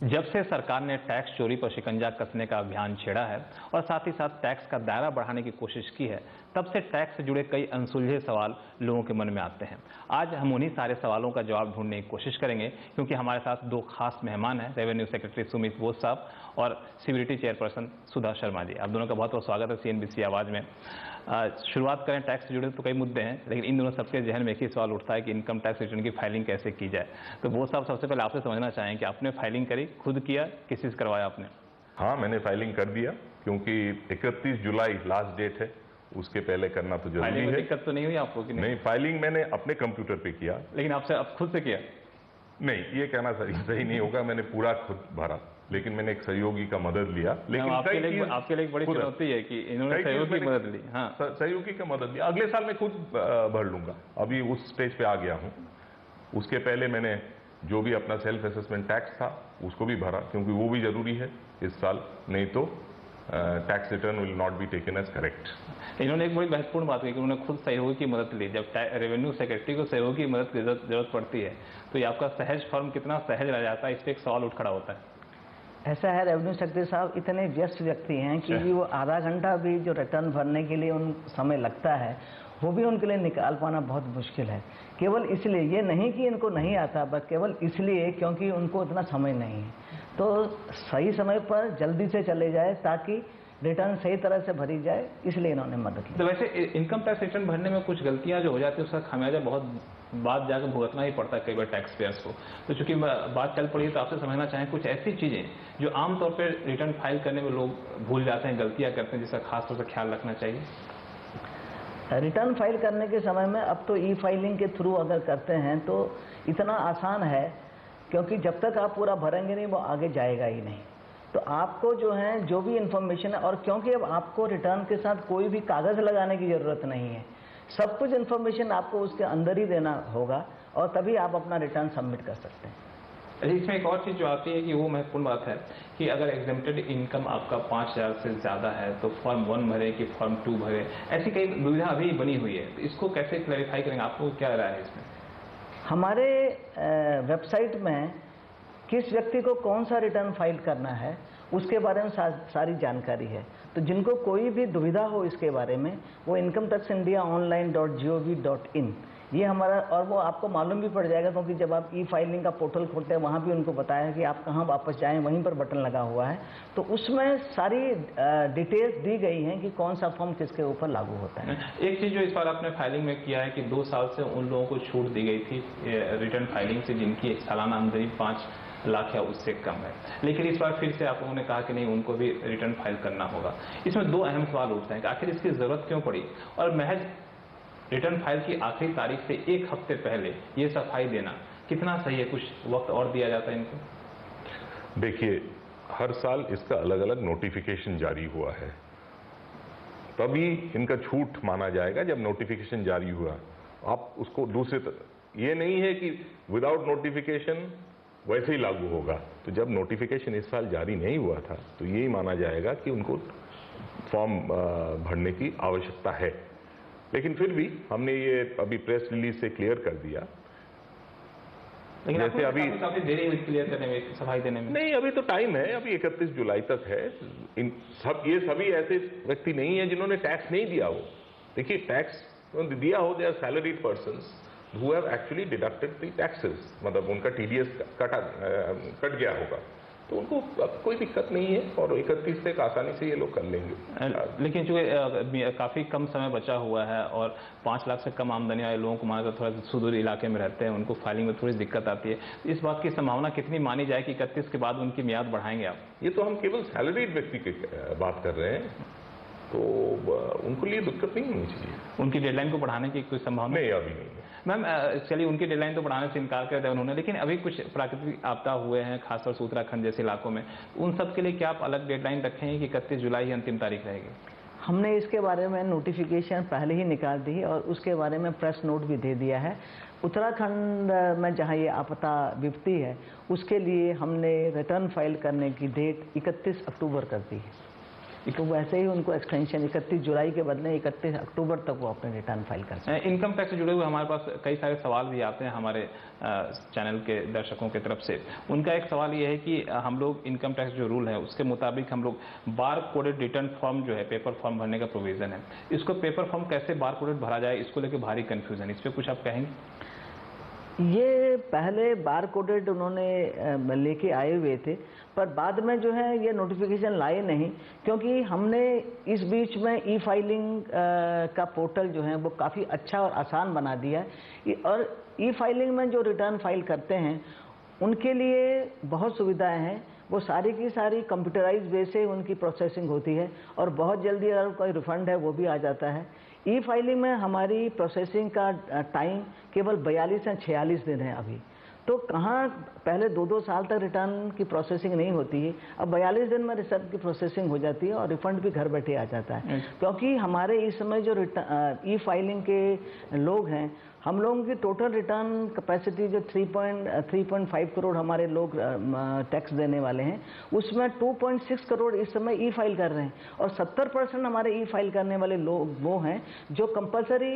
जब से सरकार ने टैक्स चोरी पर शिकंजा कसने का अभियान छेड़ा है और साथ ही साथ टैक्स का दायरा बढ़ाने की कोशिश की है, तब से टैक्स से जुड़े कई अनसुलझे सवाल लोगों के मन में आते हैं। आज हम उन्हीं सारे सवालों का जवाब ढूंढने की कोशिश करेंगे, क्योंकि हमारे साथ दो खास मेहमान हैं, रेवेन्यू सेक्रेटरी सुमित बोस साहब और सीबीडीटी चेयरपर्सन सुधा शर्मा जी। आप दोनों का बहुत बहुत स्वागत है सीएनबीसी आवाज़ में। शुरुआत करें, टैक्स से जुड़े तो कई मुद्दे हैं, लेकिन इन दोनों सबके जहन में एक ही सवाल उठता है कि इनकम टैक्स रिटर्न की फाइलिंग कैसे की जाए। तो वो साहब, सबसे पहले आपसे समझना चाहें कि आपने फाइलिंग करी, खुद किया, किसी से करवाया आपने? हाँ, मैंने फाइलिंग कर दिया, क्योंकि 31 जुलाई लास्ट डेट है, उसके पहले करना तो जरूरी है। दिक्कत तो नहीं हुई आपको कि नहीं, फाइलिंग मैंने अपने कंप्यूटर पे किया। लेकिन आपसे अब खुद से किया? नहीं, ये कहना सही नहीं होगा, मैंने पूरा खुद भरा, लेकिन मैंने एक सहयोगी का मदद लिया। लेकिन आपके लिए एक बड़ी चुनौती है कि इन्होंने सहयोगी की मदद ली। हाँ, सहयोगी का मदद लिया। अगले साल मैं खुद भर लूंगा, अभी उस स्टेज पे आ गया हूँ। उसके पहले मैंने जो भी अपना सेल्फ असेसमेंट टैक्स था उसको भी भरा, क्योंकि वो भी जरूरी है इस साल, नहीं तो tax return will not be taken as correct. इन्होंने एक बड़ी महत्वपूर्ण बात कही कि उन्होंने खुद सहयोगी की मदद ली। जब रेवेन्यू सेक्रेटरी को सहयोगी की मदद की जरूरत पड़ती है, तो ये आपका सहज फॉर्म कितना सहज रह जाता है, इस पर एक सवाल उठ खड़ा होता है। ऐसा है, रेवेन्यू सेक्रेटरी साहब इतने व्यस्त व्यक्ति हैं कि वो आधा घंटा भी जो रिटर्न भरने के लिए उन समय लगता है, वो भी उनके लिए निकाल पाना बहुत मुश्किल है। केवल इसलिए, ये नहीं कि इनको नहीं आता, बस केवल इसलिए क्योंकि उनको इतना समय नहीं है। तो सही समय पर जल्दी से चले जाए ताकि रिटर्न सही तरह से भरी जाए, इसलिए इन्होंने मदद ली। तो वैसे इनकम टैक्स रिटर्न भरने में कुछ गलतियां जो हो जाती है, उसका खामियाजा बहुत बाद जाकर भुगतना ही पड़ता है कई बार टैक्स पेयर्स को। तो चूंकि बात चल पड़ी है, तो आपसे समझना चाहें कुछ ऐसी चीजें जो आमतौर पर रिटर्न फाइल करने में लोग भूल जाते हैं, गलतियां करते हैं, जिसका खासतौर से ख्याल रखना चाहिए। रिटर्न फाइल करने के समय में अब तो ई फाइलिंग के थ्रू अगर करते हैं तो इतना आसान है, क्योंकि जब तक आप पूरा भरेंगे नहीं वो आगे जाएगा ही नहीं। तो आपको जो है जो भी इंफॉर्मेशन है, और क्योंकि अब आपको रिटर्न के साथ कोई भी कागज़ लगाने की ज़रूरत नहीं है, सब कुछ इंफॉर्मेशन आपको उसके अंदर ही देना होगा और तभी आप अपना रिटर्न सबमिट कर सकते हैं। इसमें एक और चीज़ जो आती है कि वो महत्वपूर्ण बात है कि अगर एग्जेम्प्टेड इनकम आपका 5,000 से ज़्यादा है तो फॉर्म 1 भरे कि फॉर्म 2 भरे, ऐसी कई दुविधा अभी बनी हुई है। तो इसको कैसे क्लैरिफाई करेंगे, आपको क्या राय है इसमें? हमारे वेबसाइट में किस व्यक्ति को कौन सा रिटर्न फाइल करना है उसके बारे में सारी जानकारी है। तो जिनको कोई भी दुविधा हो इसके बारे में, वो incometaxindiaonline.gov.in ये हमारा, और वो आपको मालूम भी पड़ जाएगा, क्योंकि जब आप ई फाइलिंग का पोर्टल खोलते हैं वहाँ भी उनको बताया कि आप कहाँ वापस जाएं, वहीं पर बटन लगा हुआ है। तो उसमें सारी डिटेल्स दी गई हैं कि कौन सा फॉर्म किसके ऊपर लागू होता है। एक चीज़ जो इस बार आपने फाइलिंग में किया है कि 2 साल से उन लोगों को छूट दी गई थी रिटर्न फाइलिंग से जिनकी सालाना आमदनी 5 लाख या उससे कम है, लेकिन इस बार फिर से आप लोगों ने कहा कि नहीं, उनको भी रिटर्न फाइल करना होगा। इसमें 2 अहम सवाल उठते हैं कि आखिर इसकी जरूरत क्यों पड़ी, और महज रिटर्न फाइल की आखिरी तारीख से 1 हफ्ते पहले ये सफाई देना कितना सही है? कुछ वक्त और दिया जाता है इनको? देखिए, हर साल इसका अलग अलग नोटिफिकेशन जारी हुआ है, तभी इनका छूट माना जाएगा जब नोटिफिकेशन जारी हुआ। आप उसको दूसरे ये नहीं है कि विदाउट नोटिफिकेशन वैसे ही लागू होगा। तो जब नोटिफिकेशन इस साल जारी नहीं हुआ था तो यही माना जाएगा कि उनको फॉर्म भरने की आवश्यकता है। लेकिन फिर भी हमने ये अभी प्रेस रिलीज से क्लियर कर दिया। लेकिन जैसे अभी काफी देरी हुई क्लियर करने में, सफाई देने में। नहीं, अभी तो टाइम है, अभी 31 जुलाई तक है। ये सभी ऐसे व्यक्ति नहीं है जिन्होंने टैक्स नहीं दिया हो। देखिए, टैक्स दिया हो, they are salaried persons who have actually deducted the taxes, मतलब उनका TDS कट गया होगा, तो उनको कोई दिक्कत नहीं है और 31 तक आसानी से ये लोग कर लेंगे। लेकिन जो काफ़ी कम समय बचा हुआ है और 5 लाख से कम आमदनी वाले लोगों को मानकर थोड़ा सुदूर इलाके में रहते हैं, उनको फाइलिंग में थोड़ी दिक्कत आती है। इस बात की संभावना कितनी मानी जाए कि 31 के बाद उनकी मियाद बढ़ाएंगे आप? ये तो हम केवल सैलरीड व्यक्ति की बात कर रहे हैं, तो उनको लिए दिक्कत नहीं होनी चाहिए। उनकी डेडलाइन को बढ़ाने की कोई संभावना? नहीं, अभी नहीं है। मैम, चलिए, उनकी डेडलाइन तो बढ़ाने से इनकार कर दिया उन्होंने, लेकिन अभी कुछ प्राकृतिक आपदा हुए हैं, खासतौर से उत्तराखंड जैसे इलाकों में, उन सब के लिए क्या आप अलग डेडलाइन रखेंगे कि 31 जुलाई ही अंतिम तारीख रहेगी? हमने इसके बारे में नोटिफिकेशन पहले ही निकाल दी है और उसके बारे में प्रेस नोट भी दे दिया है। उत्तराखंड में जहां ये आपदा विपत्ति है, उसके लिए हमने रिटर्न फाइल करने की डेट 31 अक्टूबर कर दी है। तो वैसे ही उनको एक्सटेंशन 31 जुलाई के बदले 31 अक्टूबर तक वो अपने रिटर्न फाइल कर सकते हैं। इनकम टैक्स से जुड़े हुए हमारे पास कई सारे सवाल भी आते हैं हमारे चैनल के दर्शकों की तरफ से। उनका एक सवाल ये है कि हम लोग इनकम टैक्स जो रूल है उसके मुताबिक हम लोग बार कोडेड रिटर्न फॉर्म जो है पेपर फॉर्म भरने का प्रोविजन है, इसको पेपर फॉर्म कैसे बार कोडेड भरा जाए, इसको लेकर भारी कंफ्यूजन, इस पर कुछ आप कहेंगे? ये पहले बार कोडेड उन्होंने लेके आए हुए थे, पर बाद में जो है ये नोटिफिकेशन लाए नहीं, क्योंकि हमने इस बीच में ई फाइलिंग का पोर्टल जो है वो काफ़ी अच्छा और आसान बना दिया है। और ई फाइलिंग में जो रिटर्न फाइल करते हैं उनके लिए बहुत सुविधाएं हैं। वो सारी की सारी कंप्यूटराइज वे से उनकी प्रोसेसिंग होती है और बहुत जल्दी अगर कोई रिफंड है वो भी आ जाता है। ई फाइलिंग में हमारी प्रोसेसिंग का टाइम केवल 42 या 46 दिन है अभी। तो कहाँ पहले 2-2 साल तक रिटर्न की प्रोसेसिंग नहीं होती है, अब 42 दिन में रिटर्न की प्रोसेसिंग हो जाती है और रिफंड भी घर बैठे आ जाता है। क्योंकि हमारे इस समय जो ई फाइलिंग के लोग हैं, हम लोगों की टोटल रिटर्न कैपेसिटी जो 3.5 करोड़ हमारे लोग टैक्स देने वाले हैं, उसमें 2.6 करोड़ इस समय ई फाइल कर रहे हैं और 70% हमारे ई फाइल करने वाले लोग वो हैं जो कंपलसरी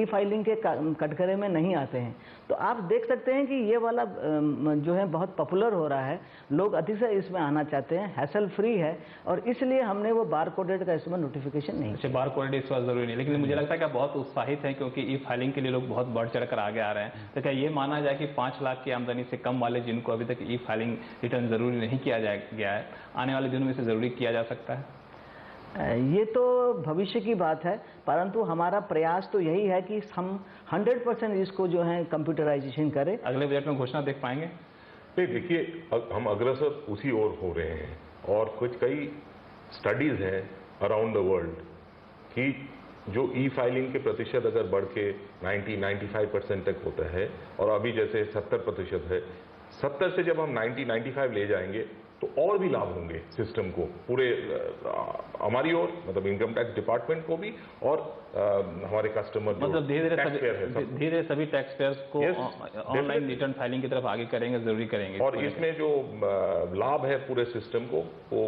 ई फाइलिंग के कटघरे में नहीं आते हैं। तो आप देख सकते हैं कि ये वाला जो है बहुत पॉपुलर हो रहा है, लोग अतिशय इसमें आना चाहते हैं, हैसल फ्री है और इसलिए हमने वो बार कोडेड का इसमें नोटिफिकेशन नहीं। अच्छा, बार कोडेड इस बार जरूरी नहीं, लेकिन मुझे लगता है कि आप बहुत उत्साहित हैं क्योंकि ई फाइलिंग के लिए लोग बहुत बढ़ चढ़ कर आगे आ रहे हैं। तो क्या ये माना जाए कि 5 लाख की आमदनी से कम वाले जिनको अभी तक ई फाइलिंग रिटर्न जरूरी नहीं किया गया है, आने वाले दिनों में इसे जरूरी किया जा सकता है? ये तो भविष्य की बात है, परंतु हमारा प्रयास तो यही है कि हम 100% इसको जो है कंप्यूटराइजेशन करें। अगले बजट में घोषणा देख पाएंगे? नहीं, देखिए हम अग्रसर उसी ओर हो रहे हैं और कुछ कई स्टडीज हैं अराउंड द वर्ल्ड कि जो ई फाइलिंग के प्रतिशत अगर बढ़ के 90-95% तक होता है और अभी जैसे 70% है, 70 से जब हम 90-95 ले जाएंगे तो और भी लाभ होंगे सिस्टम को, पूरे हमारी ओर मतलब इनकम टैक्स डिपार्टमेंट को भी और हमारे कस्टमर मतलब धीरे सभी टैक्स पेयर्स को ऑनलाइन रिटर्न फाइलिंग की तरफ आगे करेंगे, जरूरी करेंगे। और इसमें जो लाभ है पूरे सिस्टम को वो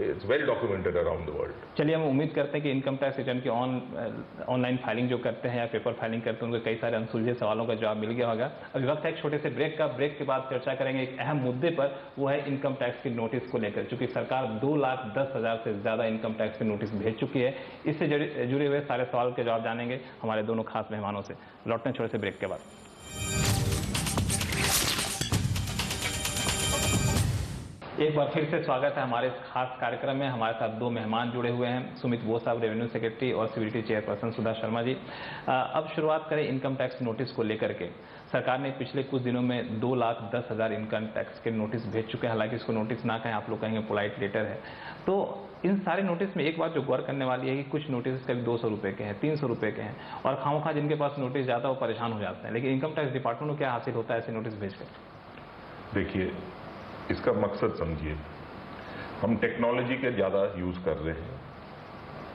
it's well documented around the world. चलिए, हम उम्मीद करते हैं कि इनकम टैक्स रिटर्न की ऑनलाइन फाइलिंग जो करते हैं या पेपर फाइलिंग करते हैं उनको कई सारे अनसुलझे सवालों का जवाब मिल गया होगा। अभी वक्त है एक छोटे से ब्रेक का। ब्रेक के बाद चर्चा करेंगे एक अहम मुद्दे पर, वो है इनकम टैक्स के नोटिस को लेकर। चूंकि सरकार 2,10,000 से ज्यादा इनकम टैक्स के नोटिस भेज चुकी है, इससे जुड़े हुए सारे सवाल के जवाब जानेंगे हमारे दोनों खास मेहमानों से। लौटने छोटे से ब्रेक के बाद। एक बार फिर से स्वागत है हमारे इस खास कार्यक्रम में। हमारे साथ 2 मेहमान जुड़े हुए हैं, सुमित वो साहब रेवेन्यू सेक्रेटरी और सिविलिटी चेयरपर्सन सुधा शर्मा जी। अब शुरुआत करें इनकम टैक्स नोटिस को लेकर के। सरकार ने पिछले कुछ दिनों में 2,10,000 इनकम टैक्स के नोटिस भेज चुके हैं। हालांकि इसको नोटिस ना कहें, आप लोग कहेंगे पोलाइट लेटर है। तो इन सारे नोटिस में एक बात जो गौर करने वाली है कि कुछ नोटिस कभी 200 रुपए के हैं, 300 रुपए के हैं और खामोखा जिनके पास नोटिस जाता है वो परेशान हो जाते हैं। लेकिन इनकम टैक्स डिपार्टमेंट को क्या हासिल होता है ऐसे नोटिस भेजकर? देखिए, इसका मकसद समझिए, हम टेक्नोलॉजी के ज़्यादा यूज कर रहे हैं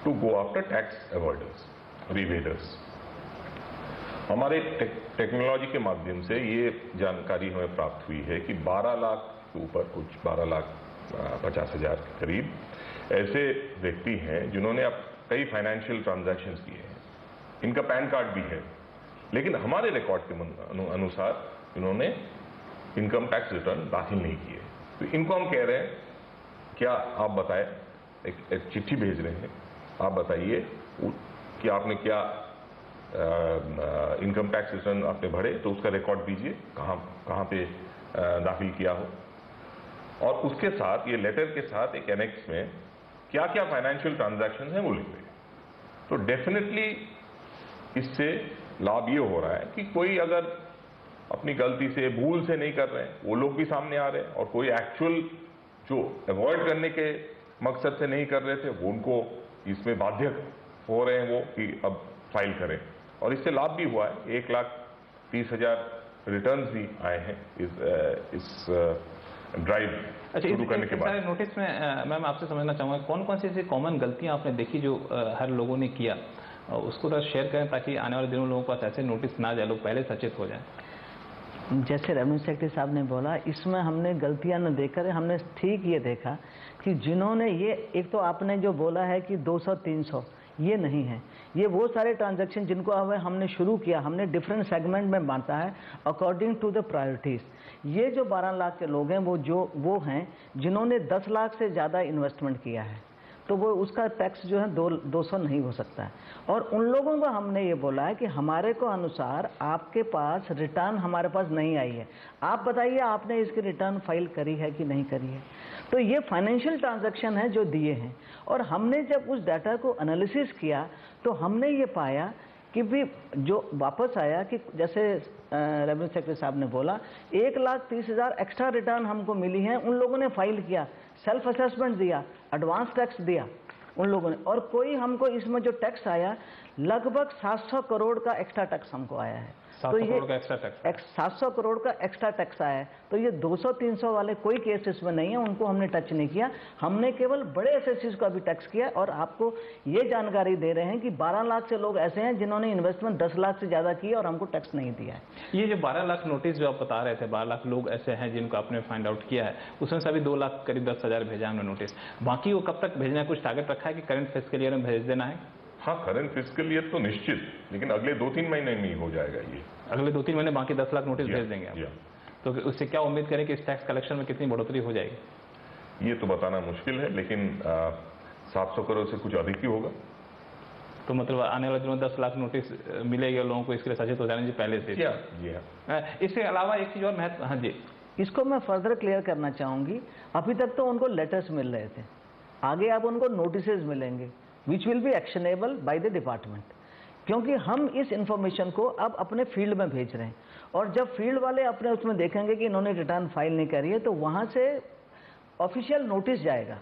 to go after tax avoiders, evaders. हमारे टेक्नोलॉजी के माध्यम से ये जानकारी हमें प्राप्त हुई है कि 12 लाख के ऊपर, कुछ 12,50,000 के करीब ऐसे व्यक्ति हैं जिन्होंने अब कई फाइनेंशियल ट्रांजैक्शंस किए हैं। इनका पैन कार्ड भी है, लेकिन हमारे रिकॉर्ड के अनुसार इन्होंने इनकम टैक्स रिटर्न दाखिल नहीं किए। तो इनको हम कह रहे हैं, क्या आप बताएं, एक चिट्ठी भेज रहे हैं, आप बताइए कि आपने क्या इनकम टैक्स रिटर्न आपने भरे, तो उसका रिकॉर्ड दीजिए, कहाँ पे दाखिल किया हो। और उसके साथ ये लेटर के साथ एक एनेक्स में क्या क्या फाइनेंशियल ट्रांजैक्शन हैं वो लिख दें। तो डेफिनेटली इससे लाभ ये हो रहा है कि कोई अगर अपनी गलती से, भूल से नहीं कर रहे हैं, वो लोग भी सामने आ रहे हैं, और कोई एक्चुअल जो अवॉइड करने के मकसद से नहीं कर रहे थे वो उनको इसमें बाध्य हो रहे हैं वो कि अब फाइल करें। और इससे लाभ भी हुआ है, 1,30,000 रिटर्न्स भी आए हैं इस ड्राइव शुरू करने के बाद। नोटिस में मैम आपसे समझना चाहूँगा कौन कौन सी ऐसी कॉमन गलतियाँ आपने देखी जो हर लोगों ने किया, उसको थोड़ा शेयर करें ताकि आने वाले दिनों लोगों के पास ऐसे नोटिस ना जाए, लोग पहले सचेत हो जाएं। जैसे रेवेन्यू सेक्रेटरी साहब ने बोला, इसमें हमने गलतियां न देखकर हमने ठीक ये देखा कि जिन्होंने ये, एक तो आपने जो बोला है कि 200-300, ये नहीं है, ये वो सारे ट्रांजैक्शन जिनको हमने शुरू किया, हमने डिफरेंट सेगमेंट में बांटा है अकॉर्डिंग टू द प्रायोरिटीज़। ये जो 12 लाख के लोग हैं वो हैं जिन्होंने 10 लाख से ज़्यादा इन्वेस्टमेंट किया है, तो वो उसका टैक्स जो है 200 नहीं हो सकता है। और उन लोगों को हमने ये बोला है कि हमारे को अनुसार आपके पास रिटर्न हमारे पास नहीं आई है, आप बताइए आपने इसकी रिटर्न फाइल करी है कि नहीं करी है। तो ये फाइनेंशियल ट्रांजैक्शन है जो दिए हैं, और हमने जब उस डाटा को एनालिसिस किया तो हमने ये पाया कि भी जो वापस आया कि जैसे रेवेन्यू सेक्रेटरी साहब ने बोला 1,30,000 एक्स्ट्रा रिटर्न हमको मिली हैं, उन लोगों ने फाइल किया, सेल्फ असेसमेंट दिया, एडवांस टैक्स दिया उन लोगों ने, और कोई हमको इसमें जो टैक्स आया लगभग 700 करोड़ का एक्स्ट्रा टैक्स हमको आया है। 700 करोड़ का एक्स्ट्रा टैक्स, 700 करोड़ का एक्स्ट्रा टैक्स आया है। तो ये 200-300 वाले कोई केस इसमें नहीं है, उनको हमने टच नहीं किया, हमने केवल बड़े एसएससीज को अभी टैक्स किया। और आपको ये जानकारी दे रहे हैं कि 12 लाख से लोग ऐसे हैं जिन्होंने इन्वेस्टमेंट 10 लाख से ज़्यादा की और हमको टैक्स नहीं दिया है। ये जो 12 लाख नोटिस जो आप बता रहे थे, 12 लाख लोग ऐसे हैं जिनको आपने फाइंड आउट किया है, उसमें से अभी 2 लाख करीब 10,000 भेजा हमने नोटिस, बाकी वो कब तक भेजना है, कुछ टारगेट रखा है कि करंट फिस्कल ईयर में भेज देना है? हाँ, करंट फिस्कल ईयर तो निश्चित, लेकिन अगले 2-3 महीने में ही हो जाएगा ये। अगले 2-3 महीने बाकी 10 लाख नोटिस भेज देंगे आप। या। तो उससे क्या उम्मीद करें कि इस टैक्स कलेक्शन में कितनी बढ़ोतरी हो जाएगी? ये तो बताना मुश्किल है, लेकिन 700 करोड़ से कुछ अधिक ही होगा। तो मतलब आने वाले दिनों में 10 लाख नोटिस मिलेगा लोगों को, इसके लिए सचेत हो जाना जी पहले से। जी हाँ। इसके अलावा एक चीज और महत्व, हाँ जी, इसको मैं फर्दर क्लियर करना चाहूँगी। अभी तक तो उनको लेटर्स मिल रहे थे, आगे अब उनको नोटिसेज मिलेंगे which will be actionable by the department, क्योंकि हम इस इंफॉर्मेशन को अब अपने फील्ड में भेज रहे हैं, और जब फील्ड वाले अपने उसमें देखेंगे कि इन्होंने रिटर्न फाइल नहीं करी है तो वहाँ से ऑफिशियल नोटिस जाएगा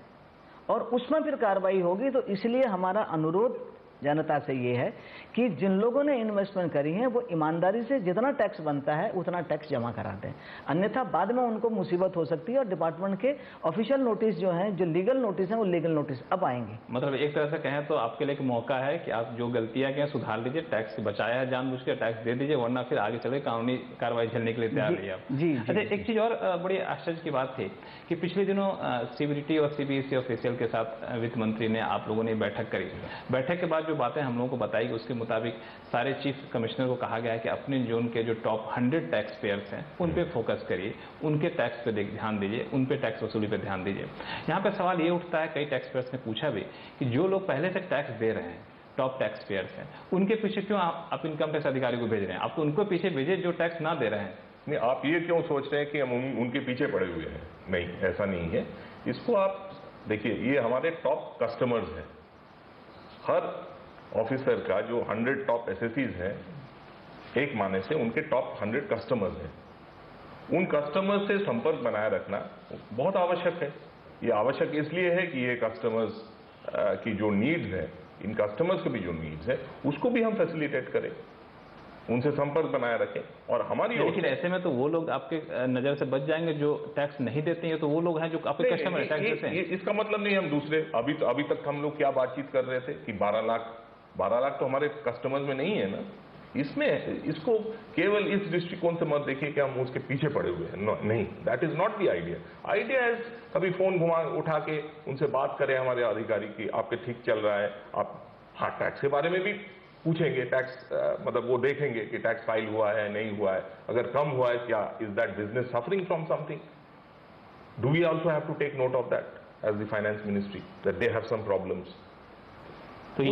और उसमें फिर कार्रवाई होगी। तो इसलिए हमारा अनुरोध जनता से ये है कि जिन लोगों ने इन्वेस्टमेंट करी है वो ईमानदारी से जितना टैक्स बनता है उतना टैक्स जमा करा दें, अन्यथा बाद में उनको मुसीबत हो सकती है। और डिपार्टमेंट के ऑफिशियल नोटिस जो हैं, जो लीगल नोटिस हैं, वो लीगल नोटिस अब आएंगे। मतलब एक तरह से कहें तो आपके लिए एक मौका है कि आप जो गलतियां की सुधार लीजिए, टैक्स बचाया है जानबूझ के टैक्स दे दीजिए, वरना फिर आगे चले कानूनी कार्रवाई झेलने के लिए तैयार रहिए आप। जी। अच्छा, एक चीज और बड़ी आश्चर्य की बात थी कि पिछले दिनों सीबीडीटी और सीबीएसई ऑफिशियल के साथ वित्त मंत्री ने, आप लोगों ने बैठक करी। बैठक के बाद जो बातें हम लोगों को बताई, उसके मुताबिक सारे चीफ कमिश्नर को कहा गया है कि अपने जोन के जो टॉप 100 टैक्स पेयर्स हैं उन पे फोकस करिए, उनके टैक्स पे ध्यान दीजिए, उन पे टैक्स वसूली पे ध्यान दीजिए। यहाँ पे सवाल ये उठता है, कई टैक्स पेयर्स ने पूछा भी कि जो लोग पहले से टैक्स दे रहे हैं, टॉप टैक्स पेयर्स हैं, उनके पीछे क्यों आप इनकम टैक्स अधिकारी को भेज रहे हैं? आप तो उनको पीछे भेजिए जो टैक्स ना दे रहे हैं। नहीं, आप ये क्यों सोच रहे हैं कि हम उनके पीछे पड़े हुए हैं? नहीं, ऐसा नहीं है। इसको आप देखिए, ये हमारे टॉप कस्टमर्स हैं। हर ऑफिसर का जो 100 टॉप एसएससीज हैं, एक माने से उनके टॉप 100 कस्टमर्स हैं। उन कस्टमर्स से संपर्क बनाए रखना बहुत आवश्यक है। ये आवश्यक इसलिए है कि ये कस्टमर्स की जो नीड्स है, इन कस्टमर्स के भी जो नीड्स है, उसको भी हम फैसिलिटेट करें, उनसे संपर्क बनाए रखें। और हमारी, लेकिन ऐसे में तो वो लोग आपके नजर से बच जाएंगे जो टैक्स नहीं देते हैं, तो वो लोग हैं जो आपके कस्टमर टैक्स देते हैं। इसका मतलब नहीं हम दूसरे, अभी तक हम लोग क्या बातचीत कर रहे थे कि 12 लाख तो हमारे कस्टमर्स में नहीं है ना। इसमें इसको केवल इस दृष्टिकोण से मत देखिए कि हम उसके पीछे पड़े हुए हैं। नहीं, that is not the idea. Idea है कभी फोन उठा के उनसे बात करें हमारे अधिकारी की, आपके ठीक चल रहा है, आप हाँ टैक्स के बारे में भी पूछेंगे, टैक्स मतलब वो देखेंगे कि टैक्स फाइल हुआ है नहीं हुआ है, अगर कम हुआ है क्या, is that business suffering from something, do we also have to take note of that as the finance ministry that they have some problems. तो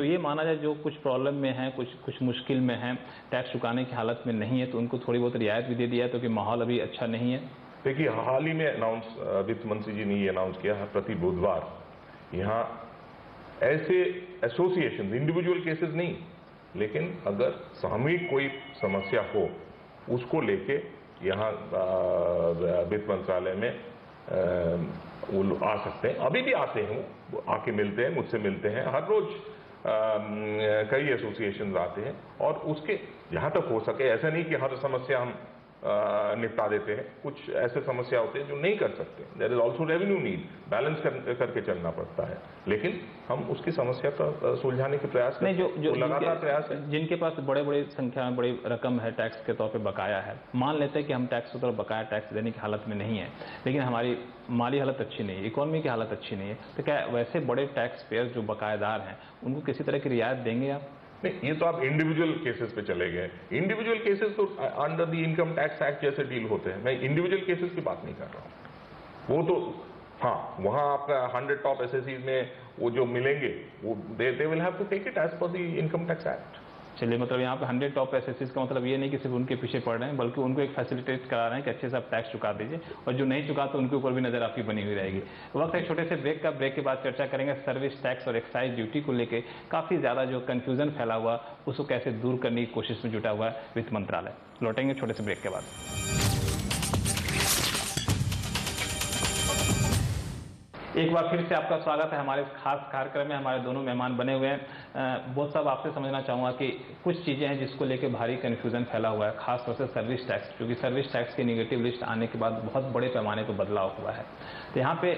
ये माना जाए जो कुछ प्रॉब्लम में है, कुछ मुश्किल में है, टैक्स चुकाने की हालत में नहीं है, तो उनको थोड़ी बहुत रियायत भी दे दिया है, तो कि माहौल अभी अच्छा नहीं है। देखिए, हाल ही में वित्त मंत्री जी ने ये अनाउंस किया है, प्रति बुधवार यहाँ ऐसे एसोसिएशन, इंडिविजुअल केसेस नहीं, लेकिन अगर सामूहिक कोई समस्या हो उसको लेके यहाँ वित्त मंत्रालय में वो आ सकते हैं, अभी भी आते हैं, वो आके मिलते हैं, मुझसे मिलते हैं, हर रोज कई एसोसिएशन आते हैं। और उसके जहाँ तक हो सके, ऐसा नहीं कि हर समस्या हम निपटा देते हैं, कुछ ऐसे समस्या होते हैं जो नहीं कर सकते। There is also revenue need, balance करके चलना पड़ता है, लेकिन हम उसकी समस्या का सुलझाने के प्रयास करते हैं। जो लगातार प्रयास है। जिनके पास बड़े संख्या में बड़ी रकम है टैक्स के तौर पे बकाया है, मान लेते हैं कि हम टैक्स के तौर पर बकाया टैक्स देने की हालत में नहीं है, लेकिन हमारी माली हालत अच्छी नहीं है, इकोनॉमी की हालत अच्छी नहीं है, तो क्या वैसे बड़े टैक्स पेयर जो बकायेदार हैं उनको किसी तरह की रियायत देंगे आप? नहीं, ये तो आप इंडिविजुअल केसेस पे चले गए। इंडिविजुअल केसेस तो under the income tax act जैसे डील होते हैं। मैं इंडिविजुअल केसेस की बात नहीं कर रहा हूं। वो तो हाँ, वहां आपका 100 टॉप एसएससीज में वो जो मिलेंगे वो they will have to take it as per the income tax act. चलिए, मतलब यहाँ पे 100 टॉप एसएससीज का मतलब ये नहीं कि सिर्फ उनके पीछे पड़ रहे हैं, बल्कि उनको एक फैसिलिटेट करा रहे हैं कि अच्छे से आप टैक्स चुका दीजिए, और जो नहीं चुका तो उनके ऊपर भी नजर आपकी बनी हुई रहेगी। वक्त एक छोटे से ब्रेक का, ब्रेक के बाद चर्चा करेंगे सर्विस टैक्स और एक्साइज ड्यूटी को लेकर काफी ज्यादा जो कंफ्यूजन फैला हुआ उसको कैसे दूर करने की कोशिश में जुटा हुआ है वित्त मंत्रालय। लौटेंगे छोटे से ब्रेक के बाद। एक बार फिर से आपका स्वागत है हमारे इस खास कार्यक्रम में। हमारे दोनों मेहमान बने हुए हैं। बहुत साहब, आपसे समझना चाहूंगा कि कुछ चीजें हैं जिसको लेके भारी कंफ्यूजन फैला हुआ है, खासतौर से सर्विस टैक्स, क्योंकि सर्विस टैक्स की निगेटिव लिस्ट आने के बाद बहुत बड़े पैमाने पर बदलाव हुआ है। तो यहाँ पे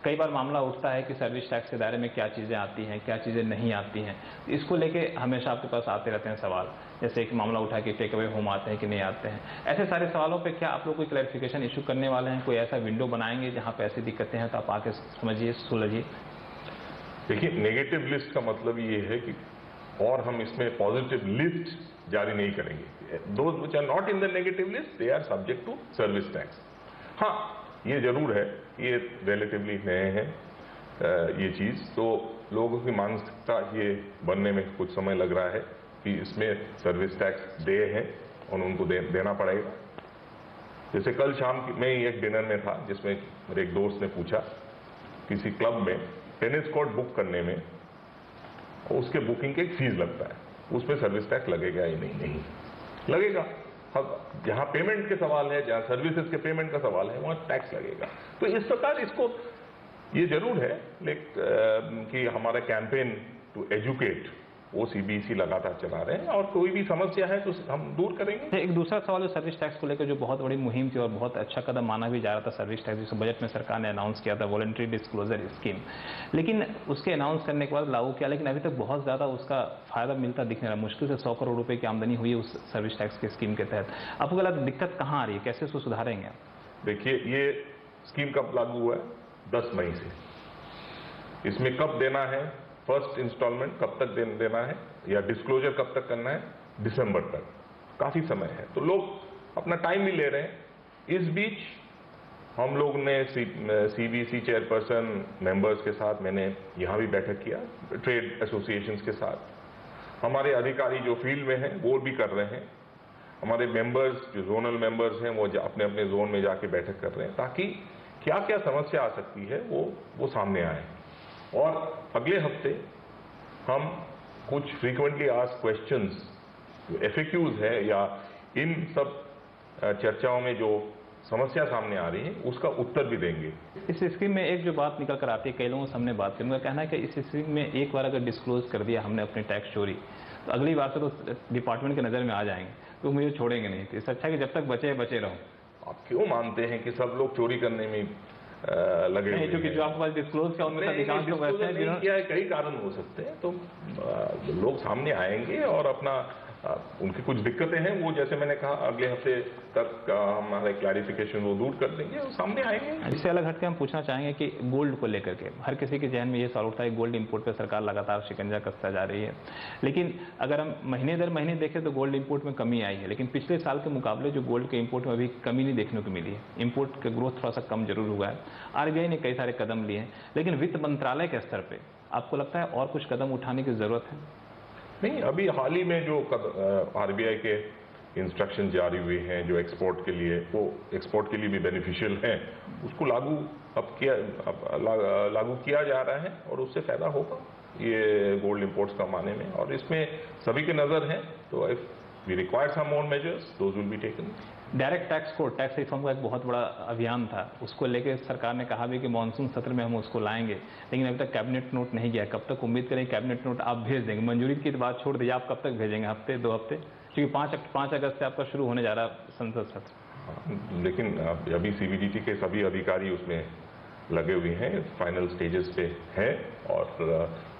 कई बार मामला उठता है कि सर्विस टैक्स के दायरे में क्या चीजें आती हैं, क्या चीजें नहीं आती हैं। इसको लेके हमेशा आपके पास आते रहते हैं सवाल, जैसे एक मामला उठा कि टेक अवे होम आते हैं कि नहीं आते हैं। ऐसे सारे सवालों पे क्या आप लोग कोई क्लैरिफिकेशन इशू करने वाले हैं? कोई ऐसा विंडो बनाएंगे जहां पे ऐसी दिक्कतें हैं तो आप आके समझिए, सुलझिए। देखिए, नेगेटिव लिस्ट का मतलब ये है कि और हम इसमें पॉजिटिव लिस्ट जारी नहीं करेंगे। Those which are not in the negative list they are subject to service tax. हाँ, ये जरूर है, ये रिलेटिवली नए हैं ये चीज, तो लोगों की मानसिकता ये बनने में कुछ समय लग रहा है कि इसमें सर्विस टैक्स दे है और उनको देना पड़ेगा। जैसे कल शाम मैं एक डिनर में था जिसमें मेरे एक दोस्त ने पूछा, किसी क्लब में टेनिस कोर्ट बुक करने में उसके बुकिंग के एक फीस लगता है, उसमें सर्विस टैक्स लगेगा या नहीं लगेगा। अब जहां पेमेंट के सवाल है, जहां सर्विसेज के पेमेंट का सवाल है, वहां टैक्स लगेगा। तो इस प्रकार इसको ये जरूर है कि हमारा कैंपेन टू एजुकेट वो सीबीएसई लगातार चला रहे हैं, और कोई भी समस्या है तो हम दूर करेंगे। एक दूसरा सवाल है सर्विस टैक्स को लेकर, जो बहुत बड़ी मुहिम थी और बहुत अच्छा कदम माना भी जा रहा था सर्विस टैक्स, जिसको बजट में सरकार ने अनाउंस किया था, वॉलंटरी डिस्क्लोजर स्कीम। लेकिन उसके अनाउंस करने के बाद लागू किया, लेकिन अभी तक बहुत ज्यादा उसका फायदा मिलता दिख नहीं रहा। मुश्किल से 100 करोड़ रुपए की आमदनी हुई है उस सर्विस टैक्स की स्कीम के तहत। आपको क्या लगता है दिक्कत कहाँ आ रही है, कैसे उसको सुधारेंगे? देखिए, ये स्कीम कब लागू हुआ है? 10 मई से। इसमें कब देना है, फर्स्ट इंस्टॉलमेंट कब तक देना है, या डिस्क्लोजर कब तक करना है? दिसंबर तक, काफी समय है, तो लोग अपना टाइम भी ले रहे हैं। इस बीच हम लोग ने सीबीएसई चेयरपर्सन मेंबर्स के साथ, मैंने यहां भी बैठक किया, ट्रेड एसोसिएशंस के साथ। हमारे अधिकारी जो फील्ड में हैं वो भी कर रहे हैं। हमारे मेंबर्स जो जोनल मेंबर्स हैं वो अपने अपने जोन में जाके बैठक कर रहे हैं, ताकि क्या क्या समस्या आ सकती है वो सामने आए। और अगले हफ्ते हम कुछ फ्रीक्वेंटली आस्क्ड क्वेश्चंस, जो एफएक्यूज है या इन सब चर्चाओं में जो समस्या सामने आ रही है उसका उत्तर भी देंगे। इस स्कीम में एक जो बात निकल कर आती है, कई लोगों से हमने बात की, उनका कहना है कि इस स्कीम में एक बार अगर डिस्क्लोज कर दिया हमने अपनी टैक्स चोरी, तो अगली बार से तो डिपार्टमेंट की नजर में आ जाएंगे, तो मुझे छोड़ेंगे नहीं। इससे अच्छा कि जब तक बचे रहो। आप क्यों मानते हैं कि सब लोग चोरी करने में लगे हुए हैं? क्योंकि जो आपके पास डिस्क्लोज किया उनमें अधिकांश लोग ऐसे हैं किया है, कई कारण हो सकते हैं, तो लोग सामने आएंगे और अपना उनकी कुछ दिक्कतें हैं, वो जैसे मैंने कहा अगले हफ्ते तक हमारे क्लैरिफिकेशन वो दूर कर देंगे और सामने आएंगे। इससे अलग हटके हम पूछना चाहेंगे कि गोल्ड को लेकर के हर किसी के जहन में ये सवाल उठता है, गोल्ड इंपोर्ट पे सरकार लगातार शिकंजा कसता जा रही है, लेकिन अगर हम महीने दर महीने देखें तो गोल्ड इंपोर्ट में कमी आई है, लेकिन पिछले साल के मुकाबले जो गोल्ड के इंपोर्ट में अभी कमी नहीं देखने को मिली है। इंपोर्ट का ग्रोथ थोड़ा सा कम जरूर हुआ है। आरबीआई ने कई सारे कदम लिए हैं, लेकिन वित्त मंत्रालय के स्तर पर आपको लगता है और कुछ कदम उठाने की जरूरत है? नहीं, अभी हाल ही में जो आरबीआई के इंस्ट्रक्शन जारी हुए हैं जो एक्सपोर्ट के लिए, वो एक्सपोर्ट के लिए भी बेनिफिशियल हैं, उसको लागू किया जा रहा है और उससे फायदा होगा ये गोल्ड इंपोर्ट्स का माने में, और इसमें सभी की नजर है। तो if we require some more measures those will be taken. Direct tax code, tax reform का एक बहुत बड़ा अभियान था, उसको लेकर सरकार ने कहा भी कि मानसून सत्र में हम उसको लाएंगे, लेकिन अभी तक कैबिनेट नोट नहीं गया। कब तक उम्मीद करें कैबिनेट नोट आप भेज देंगे? मंजूरी की बात छोड़ दीजिए, आप कब तक भेजेंगे? हफ्ते 2 हफ्ते? क्योंकि 5 अगस्त से आपका शुरू होने जा रहा है संसद सत्र। लेकिन अभी सीबीडीटी के सभी अधिकारी उसमें लगे हुए हैं, फाइनल स्टेजेस पे है और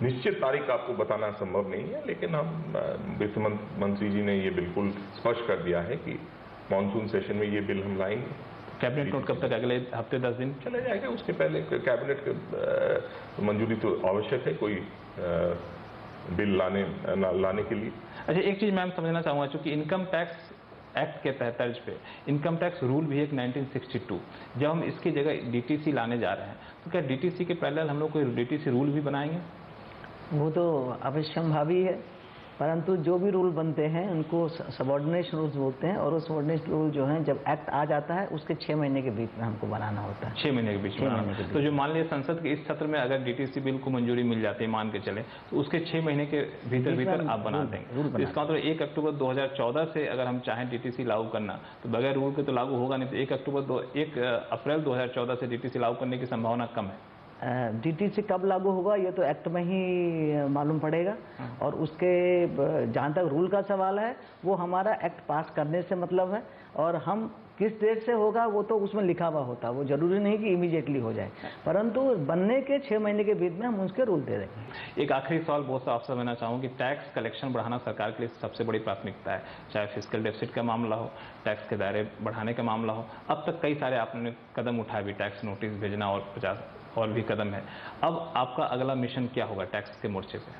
निश्चित तारीख आपको बताना संभव नहीं है, लेकिन हम वित्त मंत्री जी ने ये बिल्कुल स्पष्ट कर दिया है कि मानसून सेशन में ये बिल हम लाएंगे। कैबिनेट नोट कब तक? अगले हफ्ते 10 दिन चले जाएगा। उसके पहले कैबिनेट मंजूरी तो आवश्यक है कोई बिल लाने के लिए। अच्छा, एक चीज मैम समझना चाहूंगा, चूंकि इनकम टैक्स एक्ट के तर्ज पे इनकम टैक्स रूल भी एक 1962, जब हम इसकी जगह डीटीसी लाने जा रहे हैं तो क्या डीटीसी के पैरेलल हम लोग कोई डीटीसी रूल भी बनाएंगे? वो तो अवश्यंभावी है, परंतु जो भी रूल बनते हैं उनको सबऑर्डिनेशन रूल्स बोलते हैं, और वो सबऑर्डिनेशन रूल जो हैं जब एक्ट आ जाता है उसके 6 महीने के बीच में हमको बनाना होता है। 6 महीने के बीच में। तो जो मान लीजिए संसद के इस सत्र में अगर डीटीसी बिल को मंजूरी मिल जाती है, मान के चले, तो उसके 6 महीने के भीतर आप बना देंगे। तो इसका मतलब 1 अक्टूबर 2014 से अगर हम चाहें डीटीसी लागू करना तो बगैर रूल के तो लागू होगा नहीं, तो 1 अप्रैल 2014 से डीटीसी लागू करने की संभावना कम है। डीटीसी कब लागू होगा ये तो एक्ट में ही मालूम पड़ेगा, और उसके जहाँ तक रूल का सवाल है वो हमारा एक्ट पास करने से मतलब है, और हम किस डेट से होगा वो तो उसमें लिखा हुआ होता है, वो जरूरी नहीं कि इमीडिएटली हो जाए, परंतु बनने के 6 महीने के बीच में हम उसके रूल दे देंगे। एक आखिरी सवाल बहुत सा आपसे लेना चाहूँ कि टैक्स कलेक्शन बढ़ाना सरकार के लिए सबसे बड़ी प्राथमिकता है, चाहे फिस्कल डेफिसिट का मामला हो, टैक्स के दायरे बढ़ाने का मामला हो। अब तक कई सारे आपने कदम उठाए भी, टैक्स नोटिस भेजना और 50 और भी कदम है। अब आपका अगला मिशन क्या होगा टैक्स के मोर्चे पे?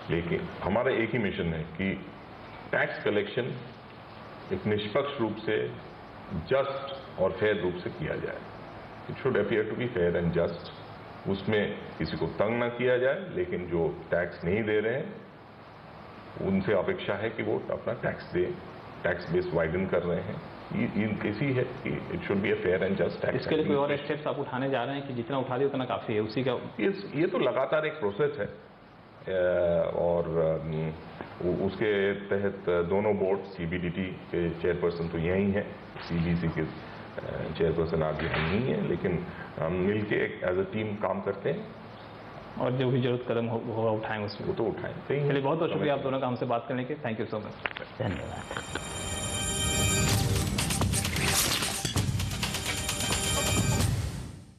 देखिए, हमारा एक ही मिशन है कि टैक्स कलेक्शन एक निष्पक्ष रूप से, जस्ट और फेयर रूप से किया जाए। It should appear to be fair and just. उसमें किसी को तंग ना किया जाए, लेकिन जो टैक्स नहीं दे रहे हैं उनसे अपेक्षा है कि वो अपना टैक्स दे। टैक्स बेस वाइडन कर रहे हैं, इसी है कि it should be a fair and just tax. इसके लिए कोई और स्टेप्स आप उठाने जा रहे हैं कि जितना उठा दिए उतना काफी है? उसी का ये तो लगातार एक प्रोसेस है, और उसके तहत दोनों बोर्ड, सीबीडीटी के चेयरपर्सन तो यही हैं, सीबीसी के चेयरपर्सन आज यहाँ नहीं है, लेकिन हम मिलके एक एज अ टीम काम करते हैं, और जो भी जरूरत कदम होगा उठाएंगे उसमें। वो तो उठाएं। चलिए, बहुत बहुत शुक्रिया आप दोनों का हमसे बात करने के। Thank you so much. धन्यवाद।